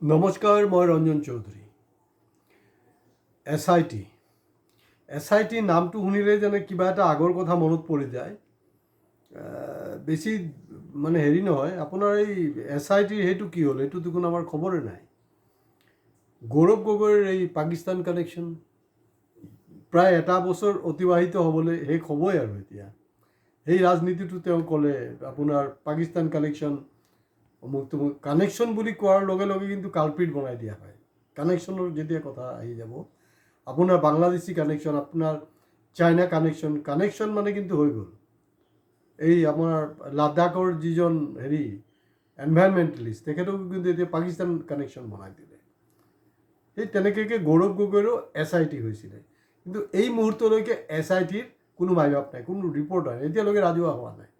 নমস্কাৰ, মই Ranjan Choudhury. S I T নামটো শুনিলে যেনে কিবা এটা আগৰ কথা মনত পৰি যায়। বেছি মানে হেৰি নহয়, আপোনাৰ এই এছ আই টিৰ সেইটো কি হ'ল, সেইটো দেখোন আমাৰ খবৰে নাই। গৌৰৱ গগৈৰ এই পাকিস্তান কানেকশ্যন প্ৰায় এটা বছৰ অতিবাহিত হ'বলৈ শেষ হ'বই আৰু এতিয়া সেই ৰাজনীতিটো তেওঁ ক'লে আপোনাৰ পাকিস্তান কানেকশ্যন অমুক তমুক কানেকশ্যন বুলি কোৱাৰ লগে লগে কিন্তু কালপিট বনাই দিয়া হয়। কানেকশ্যনৰ যেতিয়া কথা আহি যাব, আপোনাৰ বাংলাদেশী কানেকশ্যন, আপোনাৰ চাইনা কানেকশ্যন মানে কিন্তু হৈ গ'ল। এই আমাৰ লাডাখৰ যিজন এনভাইৰনমেণ্টেলিষ্ট, তেখেতকো কিন্তু এতিয়া পাকিস্তান কানেকশ্যন বনাই দিলে। সেই তেনেকৈ গৌৰৱ গগৈৰো এছ আই টি হৈছিলে, কিন্তু এই মুহূৰ্তলৈকে এছ আই টিৰ কোনো মাইভাৱ নাই, কোনো ৰিপৰ্ট নাই, এতিয়ালৈকে ৰাজহুৱা হোৱা নাই।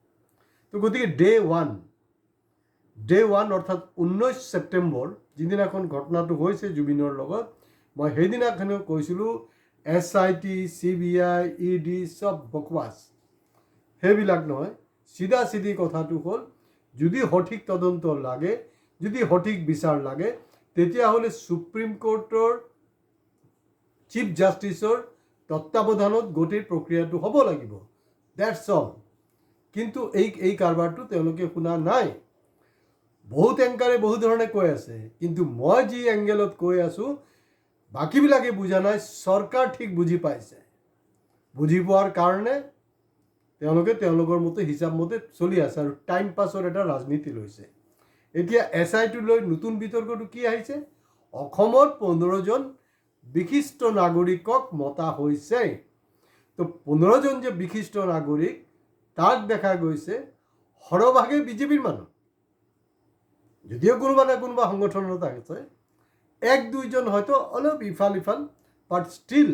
তো গতিকে ডে ওৱান অৰ্থাৎ 19 ছেপ্টেম্বৰ যিদিনাখন ঘটনাটো হৈছে জুবিনৰ লগত, মই সেইদিনাখনেও কৈছিলোঁ এছ-আই-টি, CBI, ED চব বকৱাছ, সেইবিলাক নহয়। চিধা কথাটো হ'ল, যদি সঠিক তদন্ত লাগে, যদি সঠিক বিচাৰ লাগে, তেতিয়াহ'লে সুপ্ৰিম কোৰ্টৰ চিফ জাষ্টিছৰ তত্বাৱধানত গোটেই প্ৰক্ৰিয়াটো হ'ব লাগিব। That's all. কিন্তু এই কাৰবাৰটো তেওঁলোকে শুনা নাই। বহুত এংকাৰে বহুত ধৰণে কৈ আছে, কিন্তু মই যি এংগেলত কৈ আছোঁ, বাকীবিলাকে বুজা নাই, চৰকাৰ ঠিক বুজি পাইছে। বুজি পোৱাৰ কাৰণে তেওঁলোকে তেওঁলোকৰ মতে হিচাপ মতে চলি আছে আৰু টাইম পাছৰ এটা ৰাজনীতি লৈছে। এতিয়া এছ-আই-টি লৈ নতুন বিতৰ্কটো কি আহিছে? অসমত 15জন বিশিষ্ট নাগৰিকক মতা হৈছে। তো 15জন যে বিশিষ্ট নাগৰিক, তাক দেখা গৈছে সৰহভাগে বিজেপিৰ মানুহ। যদিও কোনোবা না কোনোবা সংগঠনত আছে, 1-2জন হয়তো অলপ ইফাল বাট ষ্টিল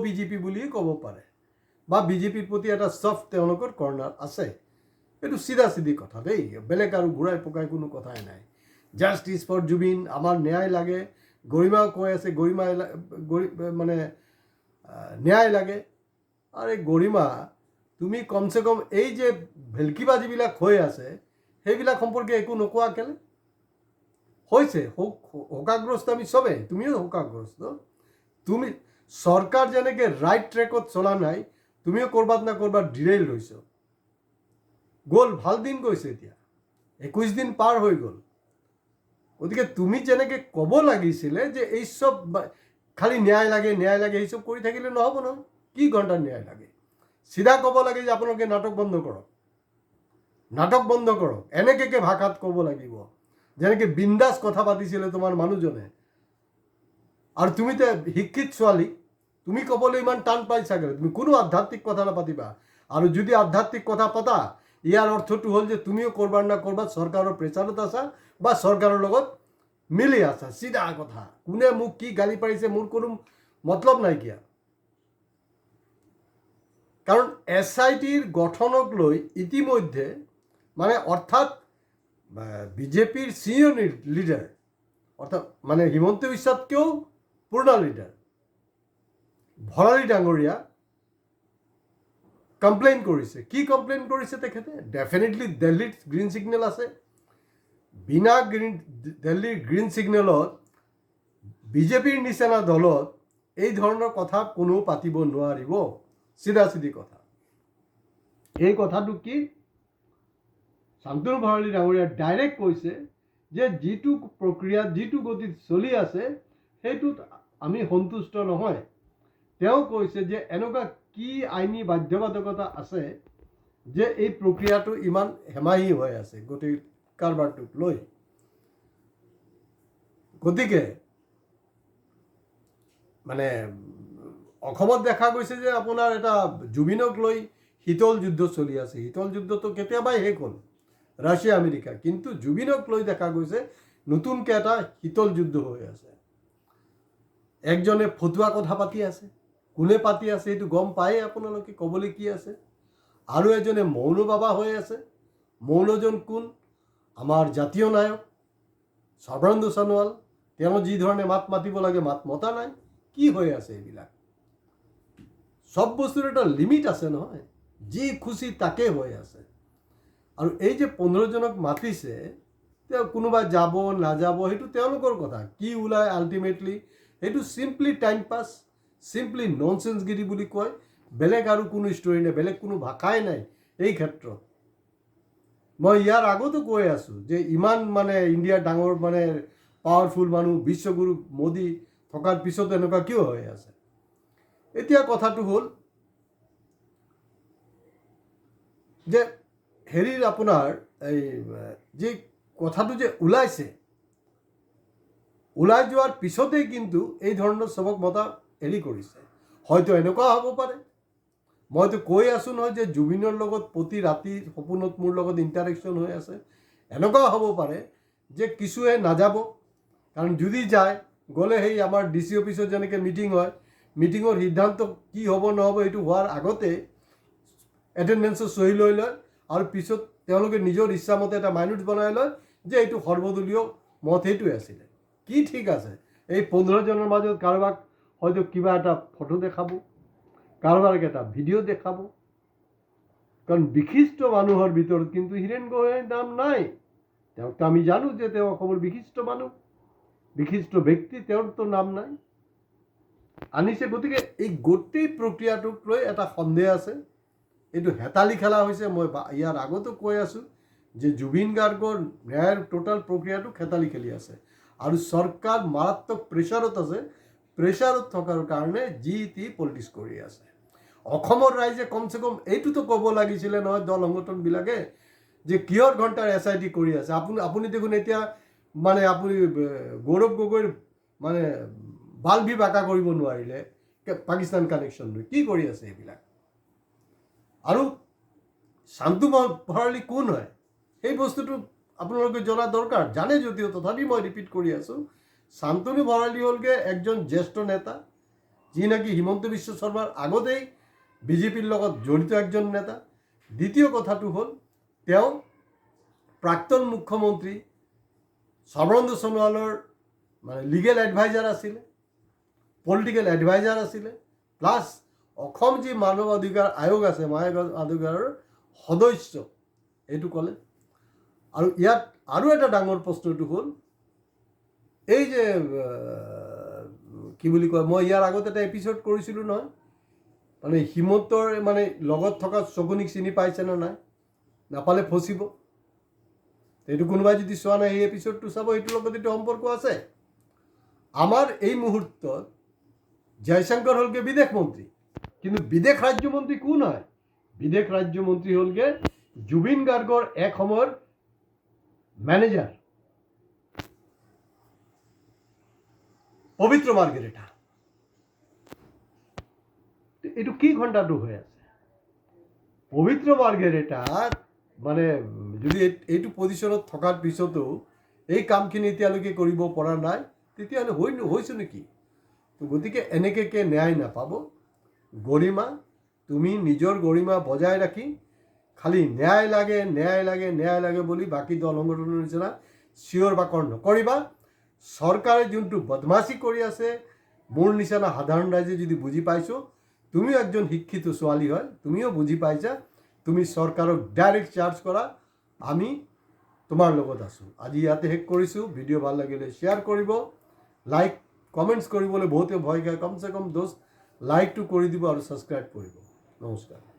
বিজেপি বুলিয়ে ক'ব পাৰে, বা বিজেপিৰ প্ৰতি এটা ছফ্ট তেওঁলোকৰ কৰ্ণাৰ আছে। এইটো চিধা কথা দেই, বেলেগ আৰু ঘূৰাই পকাই কোনো কথাই নাই। জাষ্টিছ ফৰ জুবিন, আমাৰ ন্যায় লাগে। গৰিমাও কৈ আছে মানে ন্যায় লাগে। আৰে গৰিমা, তুমি কমচে কম এই যে ভেলকিবাজিবিলাক হৈ আছে, সেইবিলাক সম্পৰ্কে একো নোকোৱা কেলে? হৈছে শোকাগ্ৰস্ত আমি চবেই, তুমিও শোকাগ্ৰস্ত। তুমি চৰকাৰ যেনেকৈ ৰাইট ট্ৰেকত চলা নাই, তুমিও ক'ৰবাত না ক'ৰবাত ডিৰেইল হৈছ। গ'ল, ভাল দিন গৈছে, এতিয়া 21 দিন পাৰ হৈ গ'ল। গতিকে তুমি যেনেকৈ ক'ব লাগিছিলে যে এই চব খালি ন্যায় লাগে এই চব কৰি থাকিলে নহ'ব নহয়। কি ঘণ্টা ন্যায় লাগে? চিধা ক'ব লাগে যে আপোনালোকে নাটক বন্ধ কৰক। এনেকৈ ভাষাত ক'ব লাগিব, যেনেকৈ বিন্দাস কথা পাতিছিলে তোমাৰ মানুহজনে। আৰু তুমি তো শিক্ষিত ছোৱালী, তুমি ক'বলৈ ইমান টান পাইছাগে? তুমি কোনো আধ্যাত্মিক কথা নাপাতিবা। আৰু যদি আধ্যাত্মিক কথা পতা, ইয়াৰ অৰ্থটো হ'ল যে তুমিও ক'ৰবাত না ক'ৰবাত চৰকাৰৰ প্ৰেচাৰত আছা বা চৰকাৰৰ লগত মিলি আছা। চিধা কথা। কোনে মোক কি গালি পাৰিছে মোৰ কোনো মতলব নাইকিয়া। কাৰণ এছ-আই-টিৰ গঠনক লৈ ইতিমধ্যে মানে অৰ্থাৎ বিজেপিৰ চিনিয়ৰ লিডাৰ, অৰ্থাৎ মানে হিমন্ত বিশ্বতকৈও পুৰণা লিডাৰ ভৰালী ডাঙৰীয়া কমপ্লেইন কৰিছে। কি কমপ্লেইন কৰিছে তেখেতে? ডেফিনেটলি দিল্লীত গ্ৰীণ ছিগনেল আছে। বিনা দিল্লীৰ গ্ৰীণ ছিগনেলত বিজেপিৰ নিচিনা দলত এই ধৰণৰ কথা কোনো পাতিব নোৱাৰিব। চিধা কথা। এই কথাটো কি? শান্তনু ভৰালী ডাঙৰীয়া ডাইৰেক্ট কৈছে যে যিটো প্ৰক্ৰিয়াত যিটো গতিত চলি আছে, সেইটোত আমি সন্তুষ্ট নহয়। তেওঁ কৈছে যে এনেকুৱা কি আইনী বাধ্যবাধকতা আছে যে এই প্ৰক্ৰিয়াটো ইমান হেমাহি হৈ আছে গোটেই কাৰবাৰটোক লৈ। গতিকে মানে অসমত দেখা গৈছে যে আপোনাৰ এটা জুবিনক লৈ শীতল যুদ্ধ চলি আছে। শীতল যুদ্ধটো কেতিয়াবাই শেষ হ'ল, ৰাছিয়া আমেৰিকা। কিন্তু জুবিনক লৈ দেখা গৈছে নতুনকৈ এটা শীতল যুদ্ধ হৈ আছে। একজনে ফটুৱা কথা পাতি আছে, কোনে পাতি আছে সেইটো গম পায়ে আপোনালোকে, ক'বলৈ কি আছে। আৰু এজনে মৌন বাবা হৈ আছে। মৌনজন কোন? আমাৰ জাতীয় নায়ক সৰ্বানন্দ সোণোৱাল। তেওঁ যি ধৰণে মাত মাতিব লাগে মাত মতা নাই। কি হৈ আছে এইবিলাক? সব বস্তুৰ এটা লিমিট আছে নহয়, যি খুচি তাকে হৈ আছে। আৰু এই যে 15জনক মাতিছে, কোনোবা যাব নাযাব সেইটো তেওঁলোকৰ কথা, কি ওলায় আল্টিমেটলি সেইটো চিম্পলি টাইম পাছ, চিম্পলি ননচেন্সগিৰি বুলি কয়। বেলেগ আৰু কোনো ষ্টৰি নাই, বেলেগ কোনো ভাষাই নাই এই ক্ষেত্ৰত। মই ইয়াৰ আগতো কৈ আছোঁ যে ইমান মানে ইণ্ডিয়াৰ ডাঙৰ মানে পাৱাৰফুল মানুহ বিশ্বগুৰু মোদী থকাৰ পিছতো এনেকুৱা কিয় হৈ আছে। এতিয়া কথাটো হ'ল যে হেৰিৰ আপোনাৰ এই যে কথাটো যে ওলাইছে, ওলাই যোৱাৰ পিছতেই কিন্তু এই ধৰণৰ চবক মতা হেৰি কৰিছে। হয়তো এনেকুৱা হ'ব পাৰে, মইতো কৈ আছোঁ নহয় যে জুবিনৰ লগত প্ৰতি ৰাতি সপোনত মোৰ লগত ইণ্টাৰেকশ্যন হৈ আছে। এনেকুৱাও হ'ব পাৰে যে কিছুৱে নাযাব, কাৰণ যদি যায় গ'লে সেই আমাৰ DC অফিচত যেনেকৈ মিটিং হয়, মিটিঙৰ সিদ্ধান্ত কি হ'ব নহ'ব সেইটো হোৱাৰ আগতে এটেণ্ডেঞ্চৰ চহী লৈ লয় আৰু পিছত তেওঁলোকে নিজৰ ইচ্ছামতে এটা মাইনুট বনাই লয় যে এইটো সৰ্বদলীয় মত সেইটোৱে আছিলে। কি ঠিক আছে, এই 15 জনৰ মাজত কাৰোবাক হয়তো কিবা এটা ফটো দেখাব, কাৰোবাক এটা ভিডিঅ' দেখাব, কাৰণ বিশিষ্ট মানুহৰ ভিতৰত কিন্তু হীৰেণ গোহাঁইৰ নাম নাই। তেওঁকতো আমি জানো যে তেওঁ অসমৰ বিশিষ্ট মানুহ, বিশিষ্ট ব্যক্তি, তেওঁৰতো নাম নাই আনিছে। গতিকে এই গোটেই প্ৰক্ৰিয়াটোক লৈ এটা সন্দেহ আছে, এইটো হেতালি খেলা হৈছে। মই ইয়াৰ আগতো কৈ আছোঁ যে জুবিন গাৰ্গৰ ন্যায়ৰ টোটাল প্ৰক্ৰিয়াটো হেতালি খেলি আছে আৰু চৰকাৰ মাৰাত্মক প্ৰেছাৰত আছে। প্ৰেছাৰত থকাৰ কাৰণে যি টি পলিটিক্স কৰি আছে। অসমৰ ৰাইজে কমচে কম এইটোতো ক'ব লাগিছিলে নহয় দল সংগঠনবিলাকে যে কিহৰ ঘণ্টাৰ SIT কৰি আছে। আপুনি দেখোন এতিয়া মানে আপুনি গৌৰৱ গগৈৰ মানে বাল্বি বাঁকা কৰিব নোৱাৰিলে পাকিস্তান কানেকশ্যন লৈ, কি কৰি আছে এইবিলাক। আৰু শান্তু ভৰালী কোন হয় সেই বস্তুটো আপোনালোকে জনা দৰকাৰ, জানে যদিও তথাপি মই ৰিপিট কৰি আছোঁ। শান্তনু ভৰালী হ'লগৈ একজন জ্যেষ্ঠ নেতা, যি নেকি হিমন্ত বিশ্ব শৰ্মাৰ আগতেই বিজেপিৰ লগত জড়িত একজন নেতা। দ্বিতীয় কথাটো হ'ল তেওঁ প্ৰাক্তন মুখ্যমন্ত্ৰী সৰ্বানন্দ সোণোৱালৰ মানে লিগেল এডভাইজাৰ আছিলে, পলিটিকেল এডভাইজাৰ আছিলে, প্লাছ অসম যি মানৱ অধিকাৰ আয়োগ আছে, মানৱ অধিকাৰৰ সদস্য এইটো ক'লে। আৰু ইয়াত আৰু এটা ডাঙৰ প্ৰশ্নটো হ'ল এই যে কি বুলি কয়, মই ইয়াৰ আগত এটা এপিছড কৰিছিলোঁ নহয়, মানে হিমন্তৰ মানে লগত থকা শগুনীক চিনি পাইছেনে নাই, নাপালে ফচিব। এইটো কোনোবাই যদি চোৱা নাই সেই এপিছডটো চাব, এইটোৰ লগত এইটো সম্পৰ্ক আছে। আমাৰ এই মুহূৰ্তত জয়শংকৰ হ'লগে বিদেশ মন্ত্ৰী, কিন্তু বিদেশ ৰাজ্যমন্ত্ৰী কোন হয়? বিদেশ ৰাজ্যমন্ত্ৰী হ'লগে জুবিন গাৰ্গৰ এক সময়ৰ মেনেজাৰ পবিত্ৰ মাৰ্ঘেৰিটা। এইটো কি ঘণ্টাটো হৈ আছে? পবিত্ৰ মাৰ্ঘেৰিটাত মানে যদি এইটো পজিশ্যনত থকাৰ পিছতো এই কামখিনি এতিয়ালৈকে কৰিব পৰা নাই, তেতিয়াহ'লে হৈছে নেকি? গতিকে এনেকৈ ন্যায় নাপাব। গৰিমা, তুমি নিজৰ গৰিমা বজাই ৰাখি খালি ন্যায় লাগে ন্যায় লাগে ন্যায় লাগে বুলি বাকী দল সংগঠনৰ নিচিনা চিঞৰ বাকৰ নকৰিবা। চৰকাৰে যোনটো বদমাচি কৰি আছে, মোৰ নিচিনা সাধাৰণ ৰাইজে যদি বুজি পাইছোঁ, তুমিও একজন শিক্ষিত ছোৱালী হয়, তুমিও বুজি পাইছা, তুমি চৰকাৰক ডাইৰেক্ট চাৰ্জ কৰা, আমি তোমাৰ লগত আছোঁ। আজি ইয়াতে শেষ কৰিছোঁ। ভিডিঅ' ভাল লাগিলে শ্বেয়াৰ কৰিব, লাইক কমেণ্টছ কৰিবলৈ বহুতে ভয় খায়, কমচে কম দোস্ত লাইকটো কৰি দিব আৰু ছাবস্ক্ৰাইব কৰিব। নমস্কাৰ।